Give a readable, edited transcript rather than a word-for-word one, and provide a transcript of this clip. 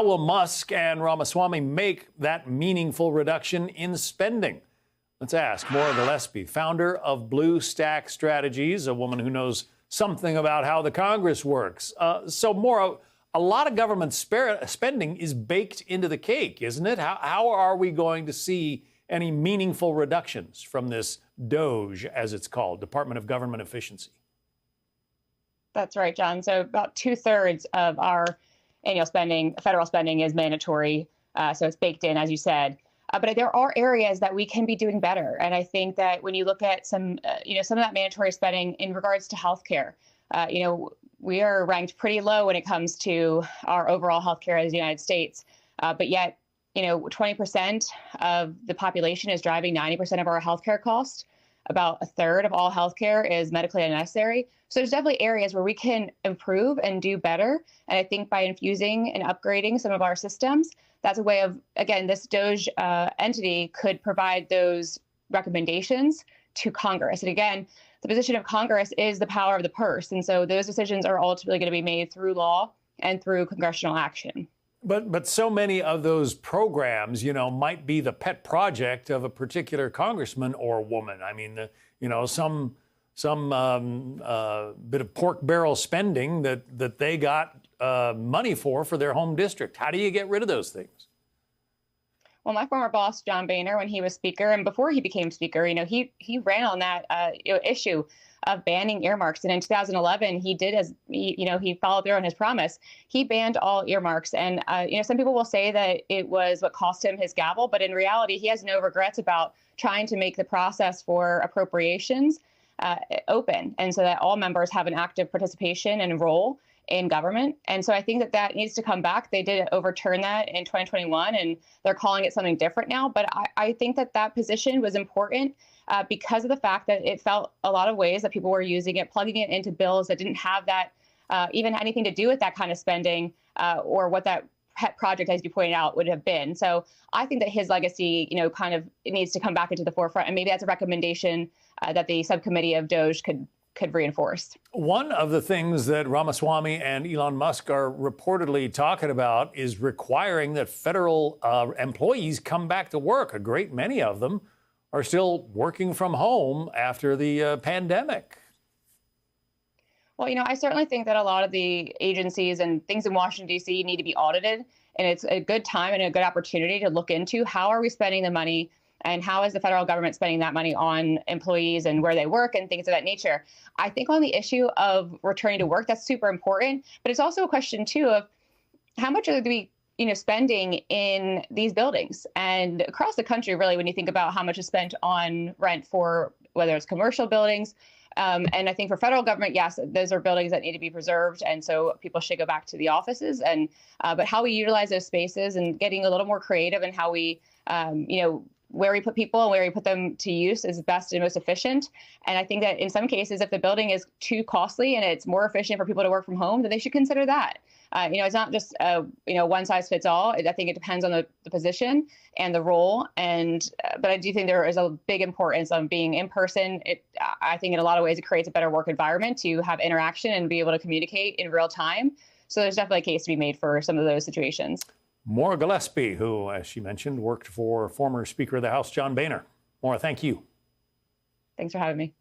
How will Musk and Ramaswamy make that meaningful reduction in spending? Let's ask Maura Gillespie, founder of Blue Stack Strategies, a woman who knows something about how the Congress works. So, Maura, a lot of government spending is baked into the cake, isn't it? How are we going to see any meaningful reductions from this DOGE, as it's called, Department of Government Efficiency? That's right, John. So about 2/3 of our annual spending, federal spending, is mandatory. So it's baked in, as you said. But there are areas that we can be doing better. And I think that when you look at some of that mandatory spending in regards to healthcare, we are ranked pretty low when it comes to our overall healthcare as the United States. But yet, 20% of the population is driving 90% of our healthcare costs. About a third of all healthcare is medically unnecessary. So there's definitely areas where we can improve and do better. And I think by infusing and upgrading some of our systems, that's a way of, again, this DOGE entity could provide those recommendations to Congress. And again, the position of Congress is the power of the purse. And so those decisions are ultimately going to be made through law and through congressional action. But so many of those programs, might be the pet project of a particular congressman or woman. I mean, some bit of pork barrel spending that they got money for their home district. How do you get rid of those things? Well, my former boss, John Boehner, when he was Speaker and before he became Speaker, he ran on that issue of banning earmarks. And in 2011, he followed through on his promise. He banned all earmarks. And, some people will say that it was what cost him his gavel. But in reality, he has no regrets about trying to make the process for appropriations open, and so that all members have an active participation and role in government. And so I think that needs to come back. They did overturn that in 2021, and they're calling it something different now. But I think that position was important because of the fact that it felt a lot of ways that people were using it, plugging it into bills that didn't have that even anything to do with that kind of spending or what that pet project, as you pointed out, would have been. So I think that his legacy, it needs to come back into the forefront. And maybe that's a recommendation that the subcommittee of DOGE could reinforce. One of the things that Ramaswamy and Elon Musk are reportedly talking about is requiring that federal employees come back to work. A great many of them are still working from home after the pandemic. Well, I certainly think that a lot of the agencies and things in Washington, D.C. need to be audited. And it's a good time and a good opportunity to look into how are we spending the money and how is the federal government spending that money on employees and where they work and things of that nature. I think on the issue of returning to work, that's super important. But it's also a question, too, of how much are we spending in these buildings and across the country, really, when you think about how much is spent on rent for whether it's commercial buildings. And I think for federal government, yes, those are buildings that need to be preserved. And so people should go back to the offices. And but how we utilize those spaces and getting a little more creative in how we, where we put people and where we put them to use is best and most efficient. And I think that in some cases, if the building is too costly and it's more efficient for people to work from home, then they should consider that. It's not just, one size fits all. I think it depends on the position and the role. But I do think there is a big importance on being in person. I think in a lot of ways, it creates a better work environment to have interaction and be able to communicate in real time. So there's definitely a case to be made for some of those situations. Maura Gillespie, who, as she mentioned, worked for former Speaker of the House, John Boehner. Maura, thank you. Thanks for having me.